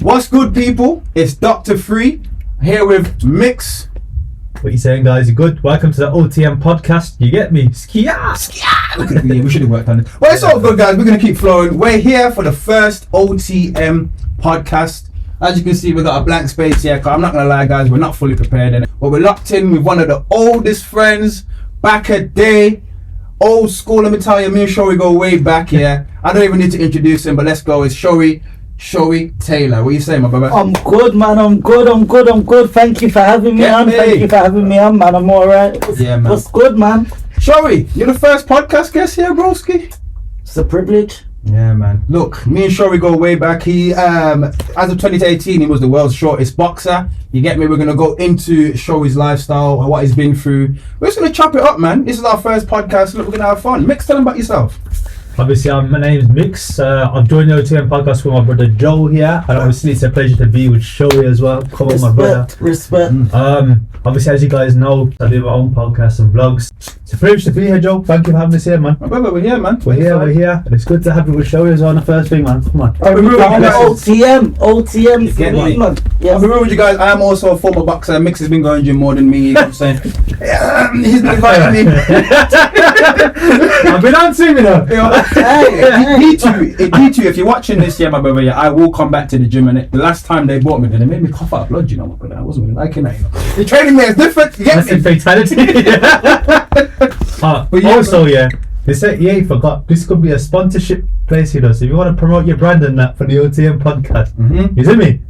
What's good, people? It's Dr. Free here with Mix. What you saying, guys? You good? Welcome to the OTM Podcast. You get me? Skia! Look at me, we should have worked on it. Well, it's all good, guys. We're going to keep flowing. We're here for the first OTM Podcast. As you can see, we've got a blank space here. I'm not going to lie, guys, we're not fully prepared. But we're locked in with one of the oldest friends back a day. Old school, let me tell you, me and Showy go way back here. I don't even need to introduce him, but let's go. It's Showy Taylor. What you saying, my brother? I'm good, man. I'm good. Thank you for having me on. Thank you for having me on, man. I'm alright. Yeah, man. What's good, man? Showy, you're the first podcast guest here, broski. It's a privilege. Yeah, man. Look, me and Showy go way back. He, as of 2018, he was the world's shortest boxer. You get me? We're going to go into Showy's lifestyle, what he's been through. We're just going to chop it up, man. This is our first podcast. Look, we're going to have fun. Mix, tell them about yourself. Obviously, my name's Mix. I've joined the OTM Podcast with my brother Joe here. And obviously, it's a pleasure to be with Showy as well. Come on, my brother. Respect. Obviously, as you guys know, I do my own podcast and vlogs. It's a privilege to be here, Joe. Thank you for having us here, man. My brother, we're here, man. We're here. And it's good to have you with Showy as well on the first thing, man. Come on. OTM is the me, man. Yes. I'll be real with you guys. I am also a former boxer. Mix has been going gym more than me. You know what I'm saying? He's been inviting me. I've been answering, you know. Hey, D2, if you're watching this, yeah, my brother, yeah, I will come back to the gym. And the last time they bought me, they made me cough out blood, you know, my brother. I wasn't really liking that, you know. The training there is different. You get That's me? a fatality. But also, they said, forgot, this could be a sponsorship place, you know, so if you want to promote your brand and that for the OTM Podcast, you see me?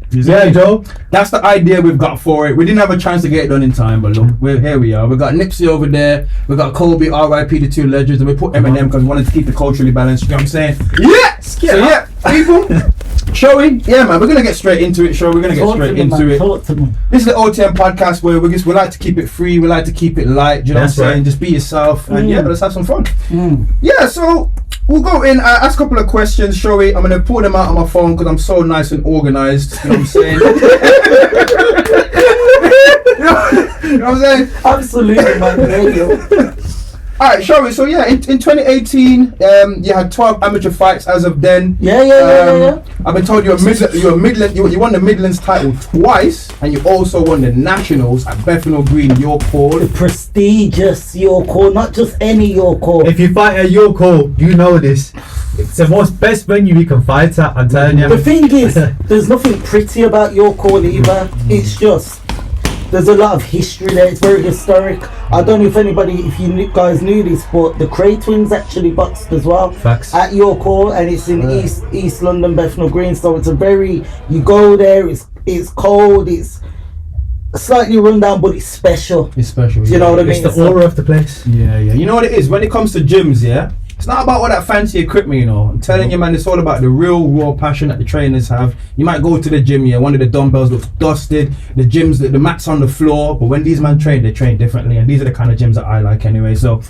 Joe? That's the idea we've got for it. We didn't have a chance to get it done in time, but look, here we are. We've got Nipsey over there, we've got Kobe, R.I.P. the two legends, and we put Eminem because we wanted to keep it culturally balanced, you know what I'm saying? Yes! So yeah, people, Showy, yeah man, we're going to get straight into it, Showy, we're going to get straight into it. This is the OTM Podcast where we like to keep it free, we like to keep it light, you know what I'm saying? Just be yourself, and yeah, let's have some fun. Yeah, so we'll go in, ask a couple of questions, Showy. I'm going to pull them out on my phone because I'm so nice and organised, you know what I'm saying? You know what I'm saying? Absolutely, man. Alright, Showy, so yeah, in 2018, you had 12 amateur fights as of then. Yeah. I've been told you won the Midlands title twice, and you also won the Nationals at Bethnal Green, York Hall. The prestigious York Hall, not just any York Hall. If you fight at York Hall, you know this. It's the best venue you can fight at, I'm telling you. The thing is, there's nothing pretty about York Hall either. It's just, there's a lot of history there. It's very historic. I don't know if you guys knew this, but the Cray twins actually boxed as well. Facts. At YorkAll, and it's in East London, Bethnal Green. So it's you go there, it's cold, it's slightly run down, but it's special. It's special. You know what I mean? It's the aura of the place. Yeah. You know what it is? When it comes to gyms, yeah, it's not about all that fancy equipment, you know. I'm telling you, man, it's all about the real raw passion that the trainers have. You might go to the gym, yeah, one of the dumbbells looks dusted, the mat's on the floor, but when these men train, they train differently, and these are the kind of gyms that I like anyway. So,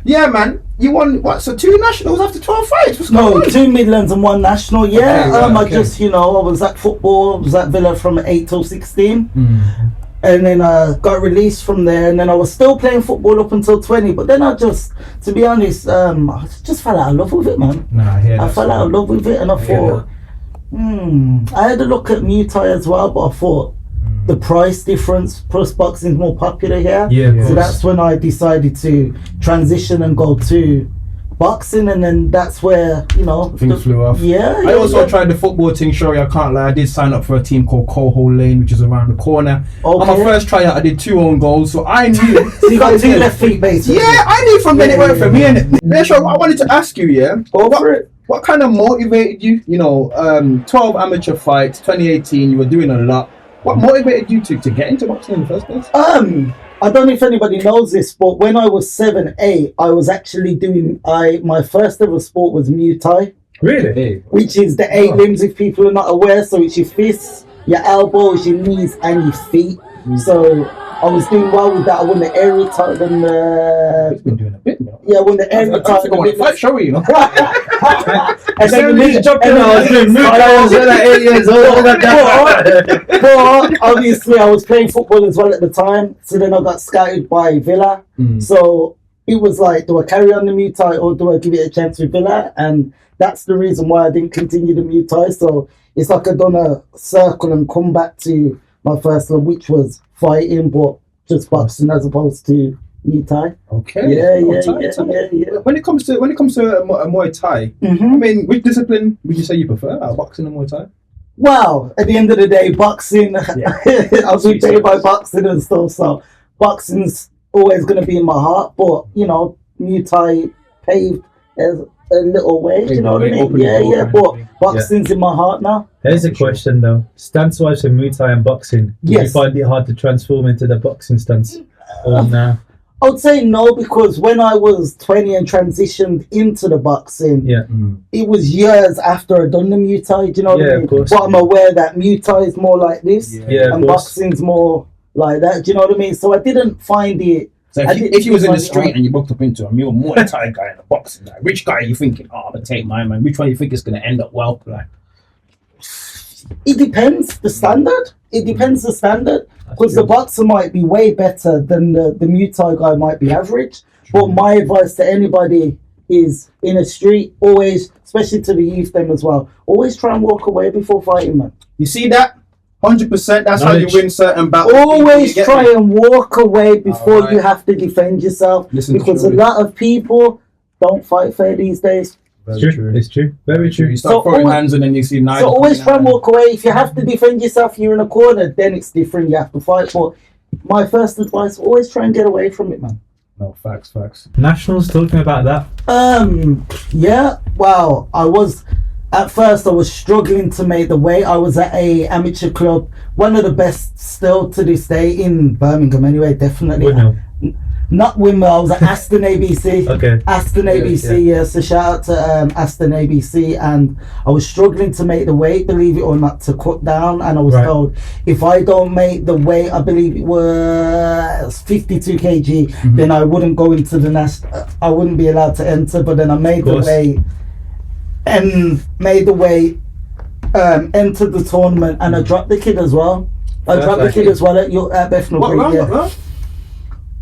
yeah, man, you won, so 2 nationals after 12 fights? No, 2 Midlands and 1 national, yeah. Okay, right, I just, I was at football, I was at Villa from 8 till 16. And then I got released from there, and then I was still playing football up until 20. But then to be honest, I just fell out of love with it, man. I fell out of love with it, and I thought, I had a look at Muay Thai as well, but I thought the price difference, plus boxing is more popular here. Yeah, so that's when I decided to transition and go to boxing, and then that's where things flew off. I also tried the football thing, Showy. I can't lie, I did sign up for a team called Coal Lane, which is around the corner. On my first tryout, I did 2 own goals, so I knew. So you got 2 left feet, basically. Yeah, I knew from then it worked for me. And Showy, I wanted to ask you, what kind of motivated you? 12 amateur fights, 2018. You were doing a lot. What motivated you to get into boxing in the first place? I don't know if anybody knows this, but when I was 7, 8, I was actually doing, my first ever sport was Muay Thai. Really? Which is the 8 limbs, if people are not aware. So it's your fists, your elbows, your knees, and your feet. So I was doing well with that. I won the area title and It's been doing a bit now. Yeah, I won the area title. I want to fight Showy, you know. And then I was like 8 years old. But obviously I was playing football as well at the time. So then I got scouted by Villa. So it was like, do I carry on the Muay Thai or do I give it a chance with Villa? And that's the reason why I didn't continue the Muay Thai. So it's like I've done a circle and come back to my first love, which was fighting, but just boxing as opposed to Muay Thai. Okay. Yeah. When it comes to a Muay Thai, I mean, which discipline would you say you prefer, boxing and Muay Thai? Well, at the end of the day, boxing, I've been paid by boxing and stuff, so boxing's always going to be in my heart, but, you know, Muay Thai paved as a little way, you know what I mean? Yeah, but boxing's in my heart now. Here's a question though. Stance-wise for Muay Thai and boxing, do you find it hard to transform into the boxing stance? Or nah? I would say no, because when I was 20 and transitioned into the boxing, it was years after I'd done the Muay Thai, do you know what I mean? But I'm aware that Muay Thai is more like this, and boxing's more like that, do you know what I mean? So I didn't find it... So if you was in the street and you bumped up into him, you're a Muay Thai guy and a boxing guy, which guy are you thinking, I'm going to take my man? Which one you think is going to end up well? Like, it depends the standard. It depends the standard. Because the boxer might be way better than the Muay Thai guy might be average. But my advice to anybody is in a street, always, especially to the youth them as well, always try and walk away before fighting, man. You see that? 100%. That's how you win certain battles. Always try and walk away before you have to defend yourself. Because a lot of people don't fight fair these days. It's true. Very true. You start throwing hands and then you see knives. So always try and walk away. If you have to defend yourself, you're in a corner, then it's different. You have to fight. But my first advice, always try and get away from it, man. No, facts. Nationals, talking about that. Yeah. Well, at first I was struggling to make the weight. I was at a amateur club, one of the best still to this day in Birmingham anyway, definitely. Windmill. Not Windmill, I was at Aston ABC. Okay. Aston ABC, yeah. So shout out to Aston ABC, and I was struggling to make the weight, believe it or not, to cut down, and I was told if I don't make the weight, I believe it was 52 kg, then I wouldn't go into the I wouldn't be allowed to enter. But then I made the weight entered the tournament, and I dropped the kid as well. At Bethnal Green.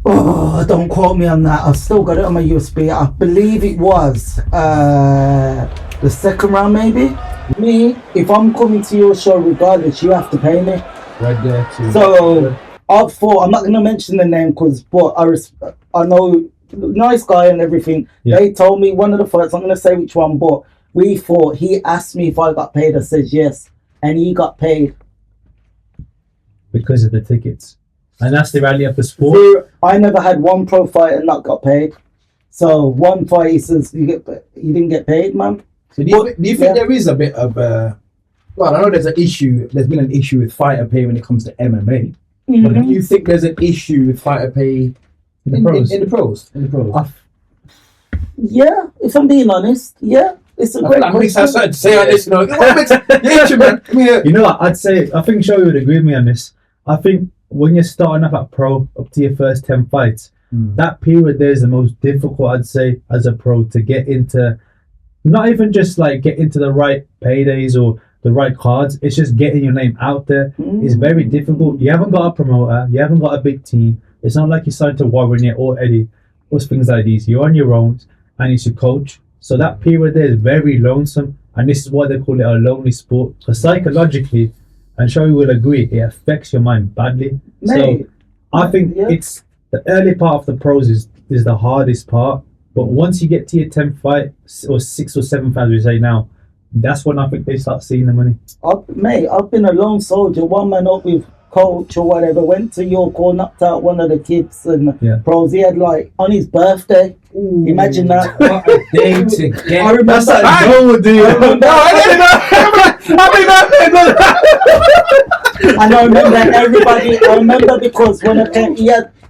Oh, don't quote me on that. I've still got it on my USB. I believe it was the second round, maybe. Me, if I'm coming to your show regardless, you have to pay me. Right there too. So I thought, I'm not going to mention the name, but I know, nice guy and everything. They told me one of the fights, I'm going to say which one, but we fought. He asked me if I got paid. I said yes, and he got paid because of the tickets. And that's the reality of the sport. I never had one pro fight and not got paid. So one fight, he says, you didn't get paid, man. So do you think there is a bit of well, I know there's been an issue with fighter pay when it comes to MMA. But do you think there's an issue with fighter pay in the pros? Yeah, if I'm being honest, yeah. It's a great question. To say on this, you know, I think Showy would agree with me on this. I think when you're starting up at pro, up to your first 10 fights, that period there is the most difficult, I'd say, as a pro, to get into, not even just like get into the right paydays or the right cards, it's just getting your name out there. It's very difficult. You haven't got a promoter, you haven't got a big team. It's not like you're signed to Warren yet or Eddie or things like these. You're on your own and it's your coach. So that period there is very lonesome, and this is why they call it a lonely sport. Because psychologically, and Showy will agree, it affects your mind badly. So I think it's the early part of the pros is the hardest part. But once you get to your 10th fight, or 6th or 7th, as we say now, that's when I think they start seeing the money. I've been a lone soldier, one man up with coach or whatever, went to York or knocked out one of the kids and pros. He had like on his birthday. Imagine that. What a day to get. I remember that. And I remember everybody. I remember because when I came,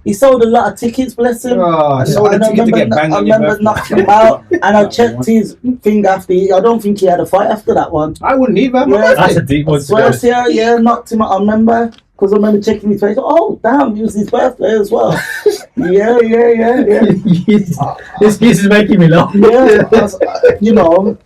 he sold a lot of tickets, bless him. I remember knocking him out, and I checked his thing after. I don't think he had a fight after that one. I wouldn't either. That's a deep one. Knocked him out. I remember. Because I remember checking his face. Oh, damn, it was his birthday as well. Yeah. This piece is making me laugh. Yeah, you know,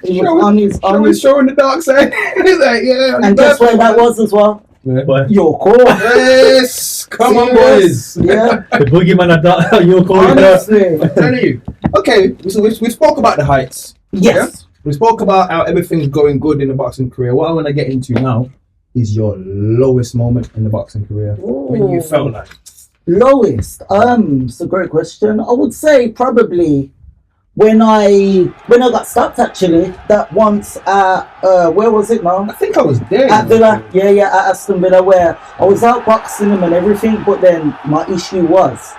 He was on his showing the dark side. He's like, and guess where that was as well? Your call. Yes, come on, boys. Yeah. The boogeyman at your call. Honestly. I'm telling you. Okay, so we spoke about the heights. Yes. Yeah? We spoke about how everything's going good in the boxing career. What I want to get into now is your lowest moment in the boxing career. When you felt like lowest. It's a great question. I would say probably when I got stopped, actually, that once at where was it now? I think I was there at Villa. Yeah, at Aston Villa, where I was out boxing him and everything. But then my issue was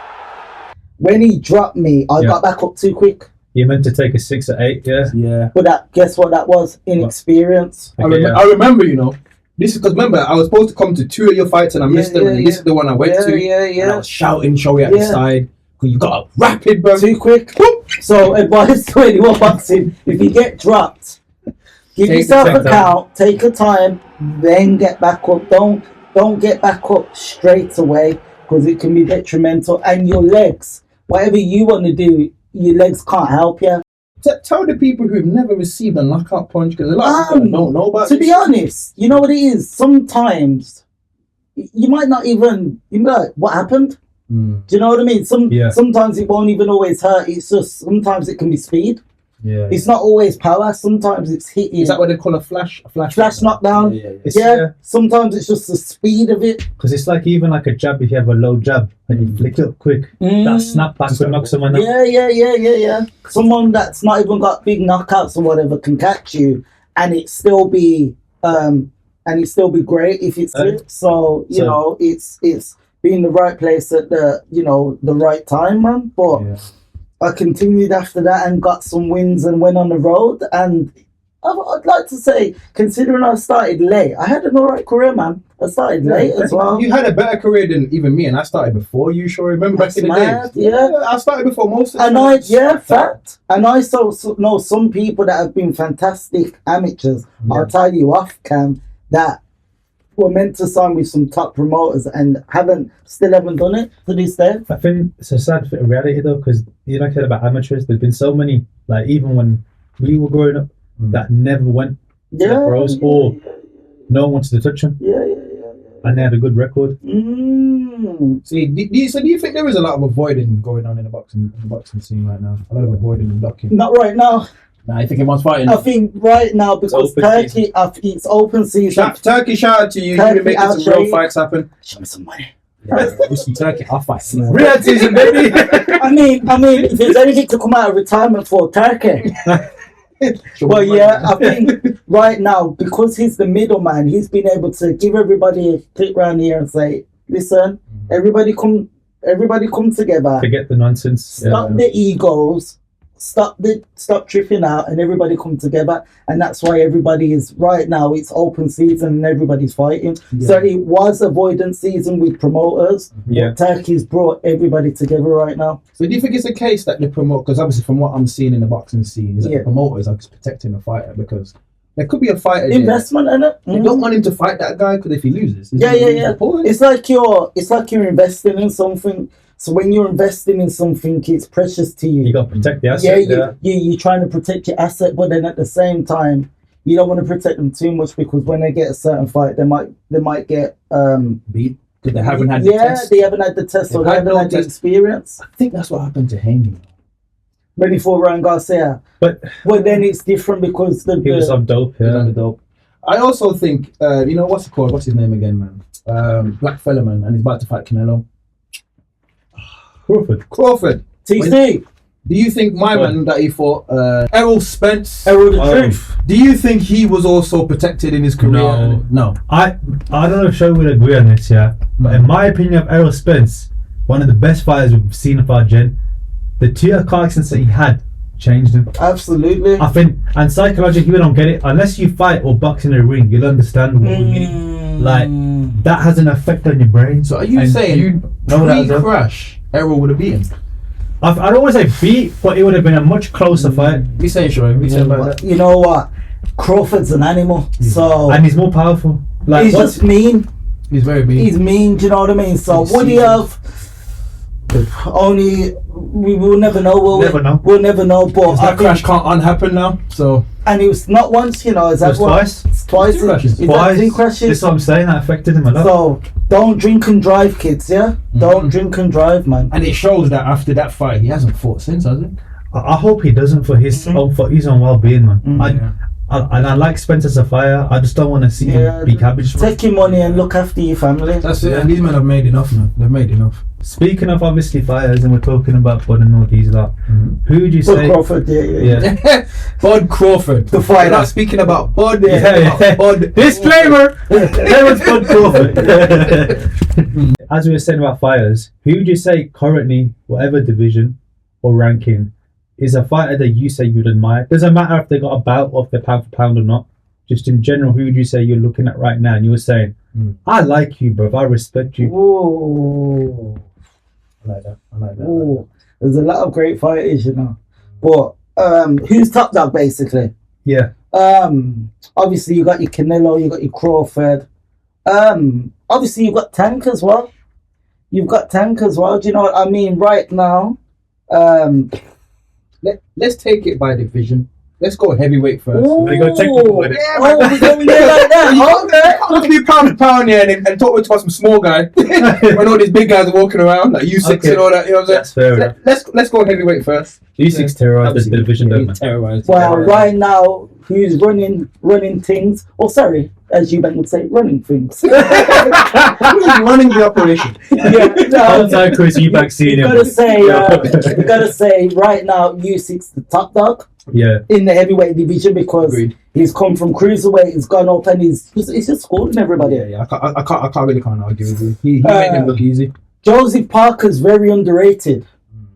when he dropped me, I got back up too quick. You meant to take a 6 or 8, yeah. But guess what that was? Inexperience. Okay, I remember, you know. This is because remember I was supposed to come to 2 of your fights and I missed them. And this is the one I went to. And I was shouting Showy at the side because you got up rapid, bro. Too quick. Whoop. So advice to anyone boxing: if you get dropped, give yourself a count, take a time, then get back up. Don't get back up straight away because it can be detrimental. And your legs, whatever you want to do, your legs can't help you. Tell the people who've never received a knockout punch, because a lot of people don't know about it. To be honest, you know what it is? Sometimes you might not even, you know, like, what happened? Do you know what I mean? Sometimes it won't even always hurt. It's just, sometimes it can be speed. Yeah. It's not always power. Sometimes it's hitting. Is that what they call a flash knockdown? Yeah. Sometimes it's just the speed of it. Because it's like even like a jab, if you have a low jab and you flick it up quick, that snap back would knock someone out. Yeah. Someone that's not even got big knockouts or whatever can catch you, and it still be great if it's good. So you know, it's being in the right place at the the right time, man. But I continued after that and got some wins and went on the road. And I'd like to say, considering I started late, I had an alright career, man. I started late as well. You had a better career than even me, and I started before you, sure. Remember back in the day? Yeah, I started before most of them. And fact. And I know some people that have been fantastic amateurs. Yeah. I'll tell you off cam that were meant to sign with some top promoters and still haven't done it to this day. I think it's a sad reality though, because you like I said about amateurs, there's been so many, like even when we were growing up, that never went to the pros or no one wanted to touch them. And they had a good record. See, do you think there is a lot of avoiding going on in the boxing scene right now? A lot of avoiding and blocking. Not right now. Nah, you think everyone's fighting? I think right now because Turkey, it's open season. Turkey, shout out to you. You're making some real fights happen. Show me some money. Listen, Turkey, I'll fight. Real season, baby. I mean, if there's anything to come out of retirement for Turkey. Well, I think right now, because he's the middleman, he's been able to give everybody a click round here and say, listen, everybody come together. Forget the nonsense. Stop the egos. Stop tripping out and everybody come together. And that's why everybody is right now, it's open season and everybody's fighting. So it was avoidance season with promoters. Turkey's brought everybody together right now. So do you think it's a case that the promoter, because obviously from what I'm seeing in the boxing scene, is that the promoters are protecting the fighter, because there could be a fighter investment in it. They don't want him to fight that guy because if he loses, it's like you're investing in something. So when you're investing in something, it's precious to you. You got to protect the asset. You're trying to protect your asset, but then at the same time, you don't want to protect them too much, because when they get a certain fight, they might get beat because they haven't had the test. They haven't had the test, or they haven't had the experience. I think that's what happened to Haney. When he fought Ryan Garcia, but then it's different because he was on dope. I also think what's it called? What's his name again, man? Black fella, man, and he's about to fight Canelo. Crawford. TC. Do you think my man that he fought, Errol Spence? Errol the Truth. Do you think he was also protected in his career? No. I don't know if Show would agree on this, but in my opinion of Errol Spence, one of the best fighters we've seen of our gen, the 2 car accidents that he had changed him. Absolutely. I think, and psychologically, you don't get it unless you fight or box in a ring. You'll understand what we mean. Like that has an effect on your brain. So are you saying pre-crash, Errol would have beaten? I don't want to say beat, but it would have been a much closer fight. You saying sure? You know what? Crawford's an animal, and he's more powerful. Like he's just mean. He's very mean. He's mean. Do you know what I mean? So would he have? We will never know. We'll never know. But that crash can't unhappen now. So and it was not once. Is that twice? It's twice. Two crashes. That's what I'm saying. That affected him a lot. So don't drink and drive, kids. Don't drink and drive, man. And it shows that after that fight, he hasn't fought since, has he? I hope he doesn't for his own well-being, man. I like Spencer Sapphire. I just don't want to see him be cabbage. Take your money and look after your family. That's it. And these men have made enough, man. They've made enough. Speaking of obviously fires, and we're talking about Bud and all these lot. Who would you say? Bud Crawford, yeah. Bud Crawford. The fighter. We're not speaking about Bud. Bud. Disclaimer. That was Bud Crawford. As we were saying about fires, who would you say currently, whatever division or ranking, is a fighter that you say you'd admire? Doesn't matter if they got a bout or if they're pound for pound or not. Just in general, who would you say you're looking at right now and you were saying, I like you, bro. I respect you. Ooh. I like that. Ooh. There's a lot of great fighters, you know. But who's top dog, basically? Yeah. Obviously, you got your Canelo, you got your Crawford. Obviously, you've got Tank as well. Do you know what I mean? Right now, let's take it by division. Let's go heavyweight first. Ooh. We're going to technical with it. Yeah, we're going there like that. Okay. Look at you pound for pound here and talk about some small guy when all these big guys are walking around like U6 and all that. You know what I'm That's fair. Let's go heavyweight first. U6 terrorized the division, though, man. Terrorized. Well, right now, who's running things? Oh, sorry, as you would say, running things. Who's running the operation? Outside Chris Eubank Senior. You gotta say, right now, U6 the top dog. Yeah. In the heavyweight division because he's come from cruiserweight, he's gone up and he's just scoring everybody. Yeah. I can't really argue with you. He made him look easy. Joseph Parker's very underrated.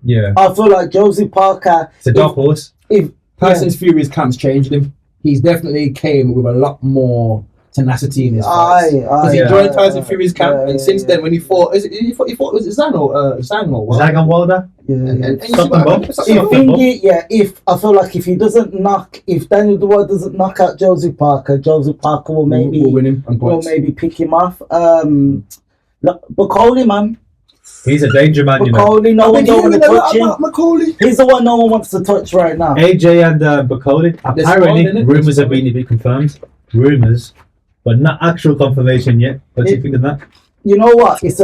Yeah. I feel like Joseph Parker. It's a dark horse. Tyson's Fury's camp's changed him. He's definitely came with a lot more tenacity in his fights. Because he joined Tyson Fury's camp, and since then, when he fought, was it Zhang Zhang and Wilder? If I feel like if Daniel Dubois doesn't knock out Joseph Parker will maybe win him on points. Will maybe pick him off. Bacoli, man. He's a danger man, you know. Bacoli, no one don't want to touch him. Macaulay. He's the one no one wants to touch right now. AJ and Bacoli. Apparently, rumours have been to be confirmed. Rumours, but not actual confirmation yet. What do you think of that? You know what? It's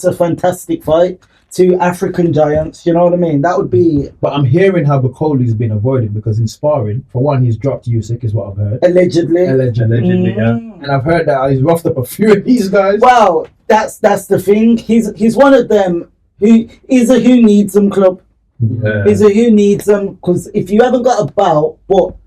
a fantastic fight. Two African giants, you know what I mean? That would be. But I'm hearing how Bacoli's been avoided because in sparring, for one, he's dropped Usyk, is what I've heard. Allegedly, yeah. And I've heard that he's roughed up a few of these guys. Well, that's the thing. He's one of them who needs them club. Yeah. He's a who needs them because if you haven't got a bout, but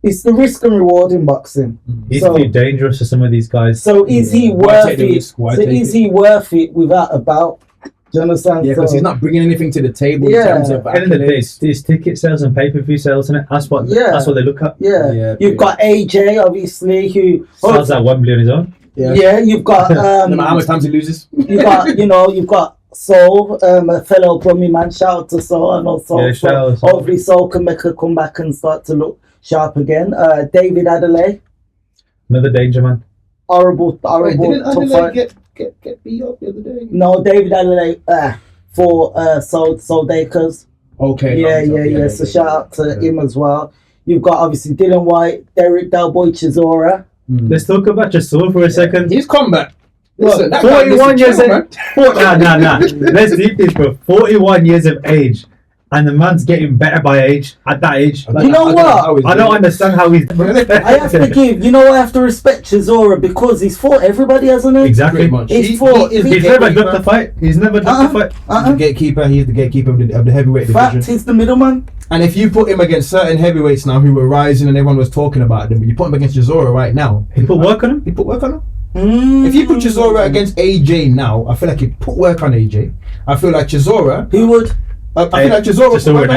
it's the risk and reward in boxing. He's too dangerous for some of these guys. So is he worth it? He worth it without a bout? Do you understand? Yeah, because he's not bringing anything to the table in terms of end of the day, it's ticket sales and pay-per-view sales, isn't it? That's what they look at. Yeah. You've got AJ, obviously, who sells at Wembley on his own. Yeah, you've got no matter how much times he loses. You've got Soul, a fellow Brummy man. Shout out to Soul. I know Soul. Yeah, hopefully Soul can make a comeback and start to look sharp again. David Adelaide, another danger man. Horrible. Wait, didn't Adelaide get beat up the other day? No, David Adelaide for Soul Dakers. Okay. Yeah. So shout out to him as well. You've got obviously Dylan White, Derek Delboy Chisora. Let's talk about Chisora for a second. His comeback. Listen, 41 years of age. Nah. Let's deep this, bro. 41 years of age. And the man's getting better by age. At that age. You know what? I don't understand how he's... I have to give... You know, I have to respect Chisora because he's fought everybody, hasn't he? Exactly. He's never dropped the fight. He's never dropped the fight. He's the gatekeeper. He's the gatekeeper of the heavyweight division. Fact, he's the middleman. And if you put him against certain heavyweights now who were rising and everyone was talking about them, but you put him against Chisora right now... He put work on him? If you put Chisora against AJ now, I feel like he'd put work on AJ. I feel like Chisora... He would... I feel like Chisora.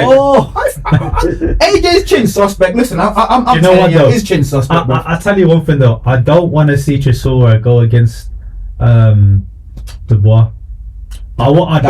AJ's chin suspect. Listen, I'm you know what, though? His chin suspect. I tell you one thing though. I don't want to see Chisora go against Dubois. I want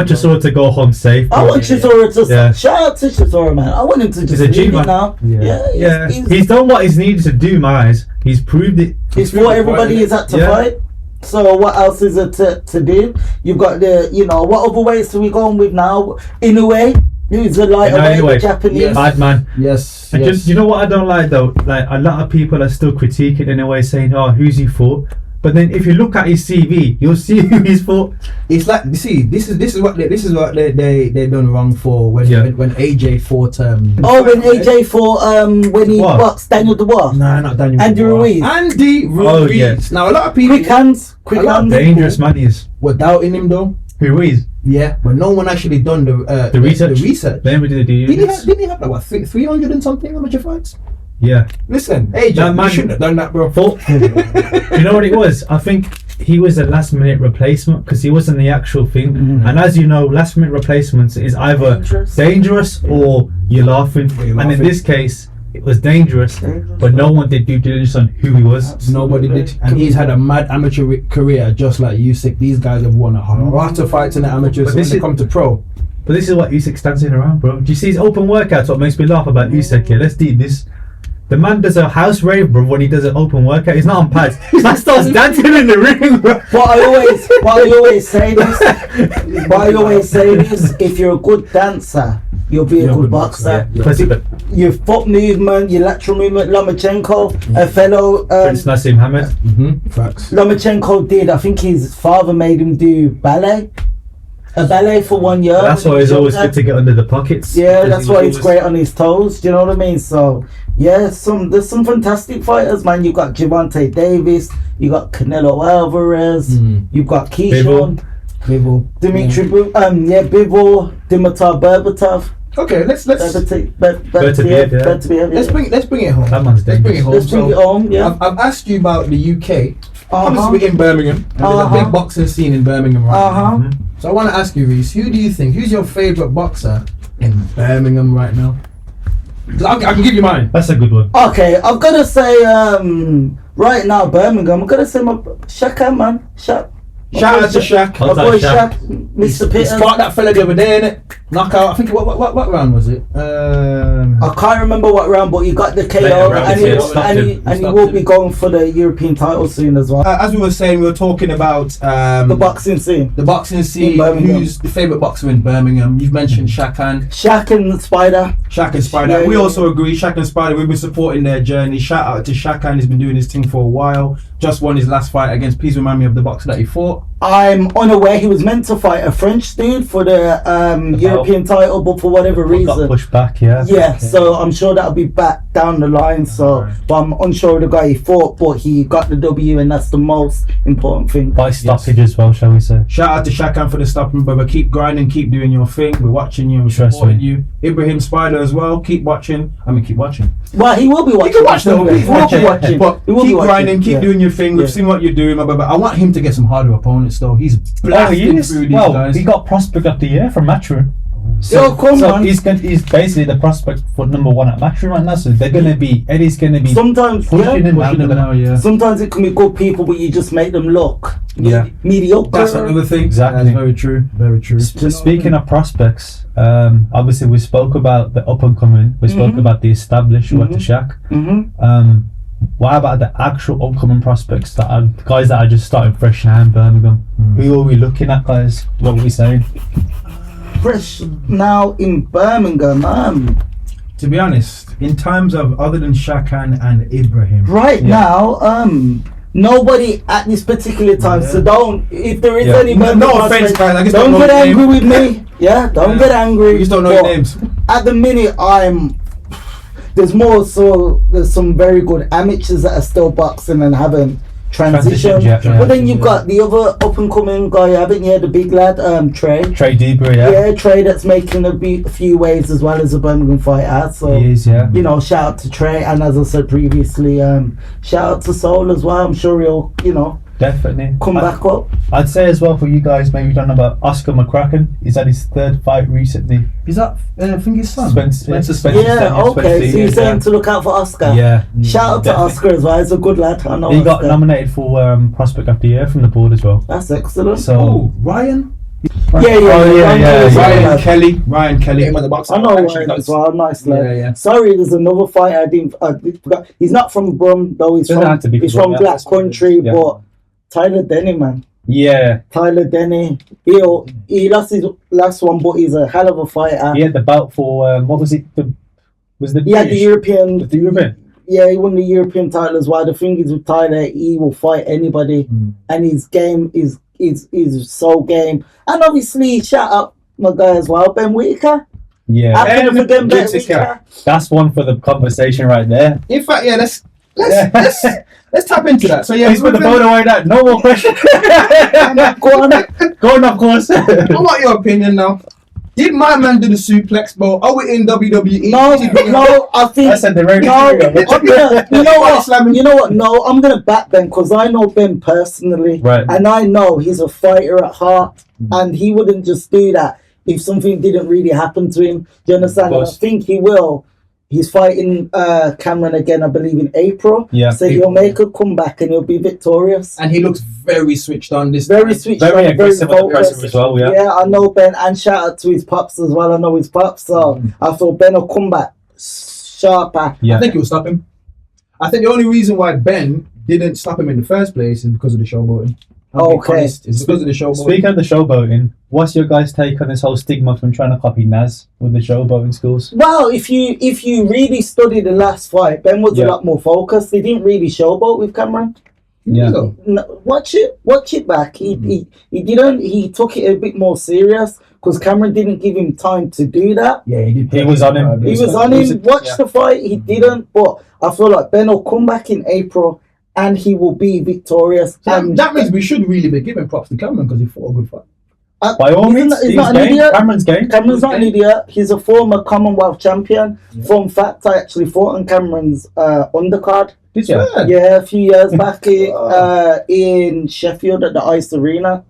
Chisora to go home safe. I want Chisora to shout out to Chisora, man. I want him to just leave it now. Yeah. He's done what he's needed to do, my eyes. He's proved it. He's fought everybody he's had to fight. So what else is it to do? You've got what other weights are we going with now? Inoue, who's the lighter Japanese. Bad man. Yes. And just, you know what I don't like though? Like a lot of people are still critiquing Inoue, saying, "Oh, who's he for?" But then if you look at his CV, you'll see who he's fought. It's like, you see, this is what they done wrong for when AJ fought. When AJ fought when he boxed Daniel Dubois. Nah, not Daniel. Andy Ruiz. Andy Ruiz. Oh, yes. Now a lot of people. Quick hands. Dangerous man he is. Were doubting him though. Ruiz. Yeah, but no one actually done the research. They never did the Didn't he have like what 300 and something amateur fights? Yeah. Listen, AJ, that man shouldn't have done that, bro. You know what it was? I think he was a last minute replacement because he wasn't the actual thing. Mm-hmm. And as you know, last minute replacements is either dangerous or you're laughing. And in this case, it was dangerous, but no one did due diligence on who he was. Nobody did. And he's had a mad amateur career just like Usyk. These guys have won a lot of fights in the amateurs, but when they come to pro. But this is what Usyk stands in around, bro. Do you see his open workouts? What makes me laugh about Usyk here? Let's deep this. The man does a house rave, bro, when he does an open workout. He's not on pads. Man starts dancing in the ring, bro. But I always say this, if you're a good dancer, you'll be a good boxer. Yeah. Your foot movement, your lateral movement, Lomachenko, a fellow... Prince Nassim Hamed. Facts. Lomachenko did, I think his father made him do ballet. A ballet for 1 year. That's why it's always good to get under the pockets. Yeah, that's why he's great on his toes. Do you know what I mean? So, yeah, there's some fantastic fighters, man. You've got Gervonta Davis, you got Canelo Alvarez, you've got Keyshawn, Bivol, Dimitri, Bivol, Dimitar Berbatov. Okay, let's Let's bring it home. That man's dangerous. Let's bring it home. Yeah. I've asked you about the UK. Obviously, we're in Birmingham. And there's a big boxing scene in Birmingham right now. So I want to ask you, Reese, who's your favourite boxer in Birmingham right now? I can give you mine. That's a good one. Okay, I've got to say, right now, Birmingham, I'm going to say my Shaq, man. Shaq. Shout out to Shaq. My boy Shaq, Mr. Pitters. He fought that fella the other day, innit? Knockout. I think what round was it? I can't remember what round, but he got the KO, and he will be going for the European title soon as well. As we were saying, we were talking about the boxing scene. The boxing scene. Who's the favourite boxer in Birmingham? You've mentioned Shaq and Spider. Shaq and Spider. We also agree. Shaq and Spider. We've been supporting their journey. Shout out to Shaq, and he's been doing his thing for a while. Just won his last fight against. Please remind me of the boxer that he fought. I'm unaware. He was meant to fight a French dude for the European title, but for whatever reason got pushed back. Yeah. Okay. So I'm sure that'll be back down the line. So, but I'm unsure of the guy he fought, but he got the W, and that's the most important thing. By stoppage as well, shall we say? Shout out to Shakan for the stopping, brother. Keep grinding, keep doing your thing. We're watching you, we're supporting you. Ibrahim Spider as well. Keep watching. Keep watching. Well, he will be watching. He can watch though. He will be watching. But keep grinding, keep doing your thing. We've seen what you're doing, my brother. I want him to get some harder opponents though. He's blasting through these guys. He got Prospect of the Year from Matchroom. So he's basically the prospect for number one at Matchroom right now. So they're gonna be Eddie's gonna be sometimes pushing him now. Yeah. Sometimes it can be good people, but you just make them look mediocre. That's another thing. Exactly. That's very true. Very true. Speaking of prospects, obviously we spoke about the up and coming. We spoke about the established. What the Shaq. What about the actual upcoming prospects that are guys that are just starting fresh now in Birmingham? Who are we looking at, guys? What are we saying? Fresh now in Birmingham. To be honest, in terms of other than Shakan and Ibrahim, now, nobody at this particular time. So don't, if there is any no offense, guys. I guess don't get angry with me. Don't get angry. You just don't know your names. At the minute, there's more. So there's some very good amateurs that are still boxing and haven't transitioned. But then you've got the other up and coming guy, haven't you? The big lad, Trey Deeber, yeah, Trey, that's making a few waves as well as a Birmingham fighter. So he is, you know, shout out to Trey, and as I said previously, shout out to Soul as well. I'm sure he'll, definitely come back up. I'd say as well for you guys, maybe don't know about Oscar McCracken. He's had his third fight recently. Is that I think his son? Spencer. Yeah, okay. So you're saying to look out for Oscar? Yeah. Shout out to Oscar as well. He's a good lad. I know. He got nominated for Prospect of the Year from the board as well. That's excellent. So Ryan. Ryan Kelly. Ryan Kelly. I know Ryan as well. Nice lad. Yeah. Sorry, there's another fight I forgot. He's not from Brum though. He's from Black Country, but Tyler Denny, man. Yeah. Tyler Denny. He lost his last one, but he's a hell of a fighter. He had the belt for what was it? He had the European. he won the European title as well. The thing is with Tyler, he will fight anybody, and his game is so game. And obviously, shout out my guy as well, Ben Whitaker. Yeah, How can I forget Ben Whitaker? That's one for the conversation right there. In fact, yeah, let's tap into that. So yeah, He's put the phone away. That no more questions. Go on. Go on, of course. I want your opinion now. Did my man do the suplex, bro? Are we in WWE? No, I think. I said the very You know what? No, I'm gonna back Ben because I know Ben personally, right? And I know he's a fighter at heart, and he wouldn't just do that if something didn't really happen to him. Do you understand? And I think he will. He's fighting Cameron again, I believe, in April. Yeah. So he'll make a comeback and he'll be victorious. And he looks very switched on this. Very switched on, aggressive very focused as well. Yeah. Yeah, I know Ben, and shout out to his pops as well. I know his pops, so I thought Ben will come back sharper. Yeah. I think he'll stop him. I think the only reason why Ben didn't stop him in the first place is because of the showboating. Okay. It's because of the showboating. Speaking of the showboating, what's your guys' take on this whole stigma from trying to copy Naz with the showboating schools? Well, if you really study the last fight, Ben was a lot more focused. He didn't really showboat with Cameron. Yeah. No, watch it back. He didn't. He took it a bit more serious because Cameron didn't give him time to do that. Yeah, he did. He was on him. He was on him. Watch the fight. He didn't. But I feel like Ben will come back in April and he will be victorious. So that means we should really be giving props to Cameron because he fought a good fight. By all means, he's not an idiot. Cameron's game. Cameron's not an idiot. He's a former Commonwealth champion. Yeah. Fun fact, I actually fought on Cameron's undercard. Did you? Yeah, a few years back in Sheffield at the Ice Arena.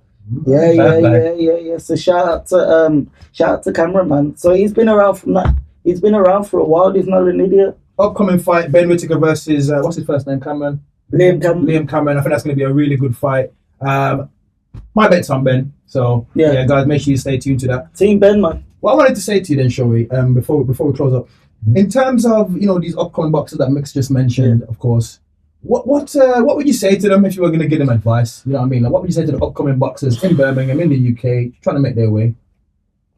Yeah. So shout out to Cameron, man. So he's been around from that. He's been around for a while. He's not an idiot. Upcoming fight: Ben Whitaker versus what's his first name? Cameron. Liam Cameron. I think that's going to be a really good fight. My bet's on Ben. So yeah, guys, make sure you stay tuned to that. Team Ben, man. What I wanted to say to you then, Showy, before we close up, in terms of these upcoming boxers that Mick's just mentioned, of course, what would you say to them if you were going to give them advice? You know what I mean? Like, what would you say to the upcoming boxers in Birmingham, in the UK, trying to make their way?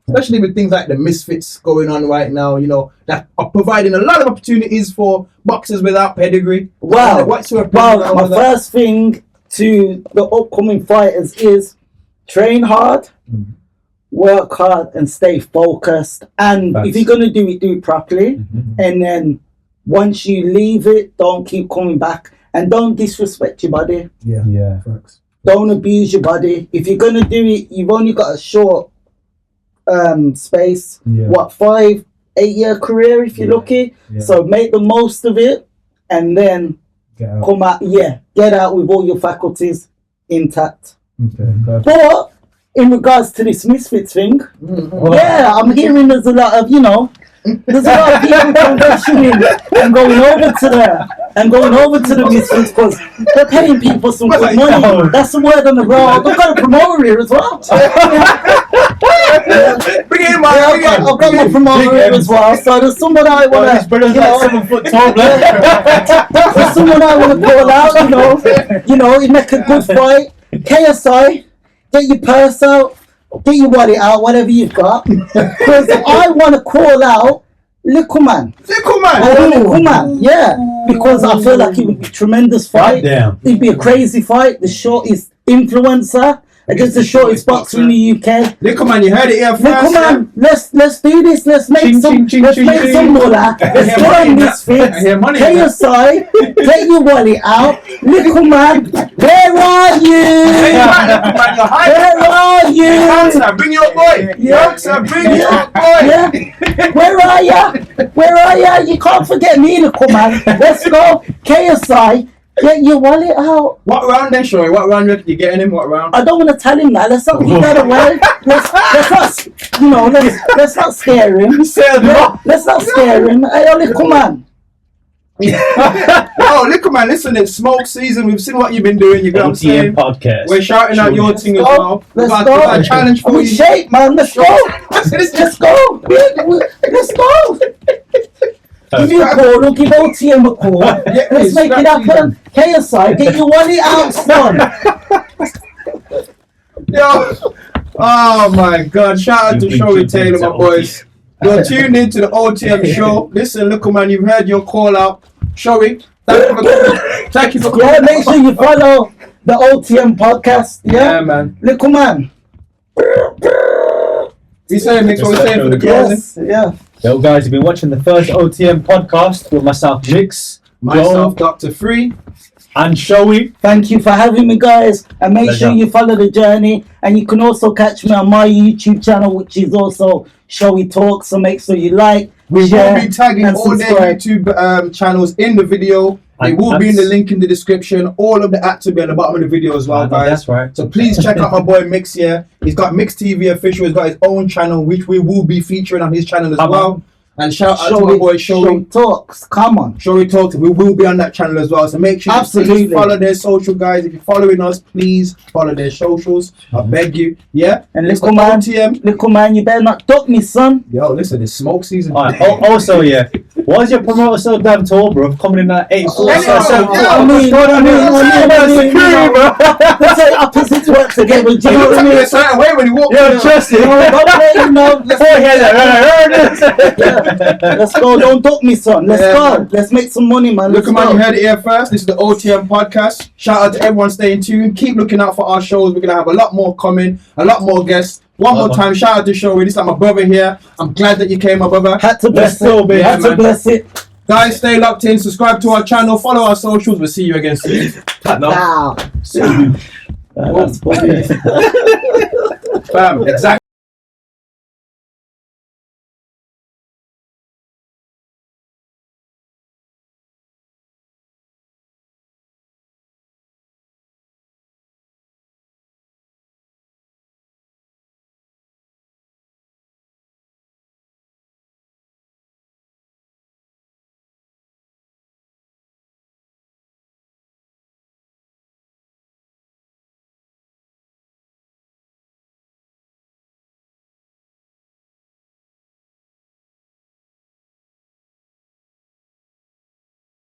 Especially with things like the misfits going on right now, that are providing a lot of opportunities for boxers without pedigree. Wow. What's your opinion my first thing to the upcoming fighters is train hard, work hard, and stay focused. And if you're going to do it properly. And then once you leave it, don't keep coming back. And don't disrespect your body. Yeah. Facts. Don't abuse your body. If you're going to do it, you've only got a short space. 5-8 year career if you're lucky. So make the most of it and then come out. Get out with all your faculties intact. Okay, but in regards to this misfits thing, I'm hearing there's a lot of people transitioning and going over to the misfits because they're paying people some good money. That's the word on the road. They've got a promoter here as well. Bring it in, man. I've got my promoter here as well. So there's someone I want to, like 7 foot tall. There's someone I want to call out. He make a good fight. KSI, get your purse out, get your wallet out, whatever you've got. Because I want to call out Little Man. Yeah. Because I feel like it would be a tremendous fight. It'd be a crazy fight. The shortest influencer against the shortest boxer in the UK. Little Man, you heard it here first. Little Man, let's do this. Let's make some moolah. Let's join this fix. KSI, get your wallet out. Little Man, where are you? Where are you? Youngster, bring your boy. Youngster, bring your boy. Where are you? You can't forget me, Little Man. Let's go. KSI. Get your wallet out. What round then, Showy? What round you getting him? What round? I don't want to tell him that. Let's not give that away. Let's not scare him. Let's not scare him. Hey, Little Man. Little Man, listen, it's smoke season. We've seen what you've been doing. You got what I'm saying? OTM Podcast. We're shouting out your thing as well. Let's go. A challenge for you. Shape, man. Let's go. Let's go. Let's go. Give me a call, or give OTM a call. Let's make it happen. KSI, get your wallet out, son. Yo. Oh my God. Shout out to Showy Taylor, my boys. You're tuned into the OTM show. Listen, Little Man, you've heard your call out. Showy, thank you for Yeah, make sure you follow the OTM podcast. Yeah, man. Little man. We saying next what we're saying for the closing. Yes, yeah. Yo, guys, you've been watching the first OTM podcast with myself, Mix, Myself, Dr. Free. and Showy. Thank you for having me, guys. And make sure you follow the journey. And you can also catch me on my YouTube channel, which is also Showy Talk. So make sure you like, We share, will be tagging and all their subscribe. YouTube channels in the video. It will be in the link in the description. All of the ads will be at the bottom of the video as well, guys. That's right. So please check out my boy Mix here. He's got Mix TV official. He's got his own channel, which we will be featuring on his channel as well. And shout out to my boy Showy. Talks. Come on. Showy Talks. We will be on that channel as well. So make sure you please follow their social, guys. If you're following us, please follow their socials. I beg you. Yeah. And little man, OTM. little man, you better not duck me, son. Yo, listen, it's smoke season. All right. Also, yeah. Why is your promoter so damn tall, bro? Coming in at 8 4 I mean, let's say opposites work together. Do you know what I mean? a certain way when he walks. Yo, trust it. Let's go. Don't duck me, son. Let's go. Let's make some money, man. Look, Let's man, go. you heard it here first. This is the OTM podcast. Shout out to everyone staying tuned. Keep looking out for our shows. We're going to have a lot more coming, a lot more guests. One more time, shout out to Showy. This is like my brother here. I'm glad that you came, my brother. Had to bless it. Had to bless it. Guys, stay locked in. Subscribe to our channel. Follow our socials. We'll see you again soon. Wow. That's funny. Bam, exactly.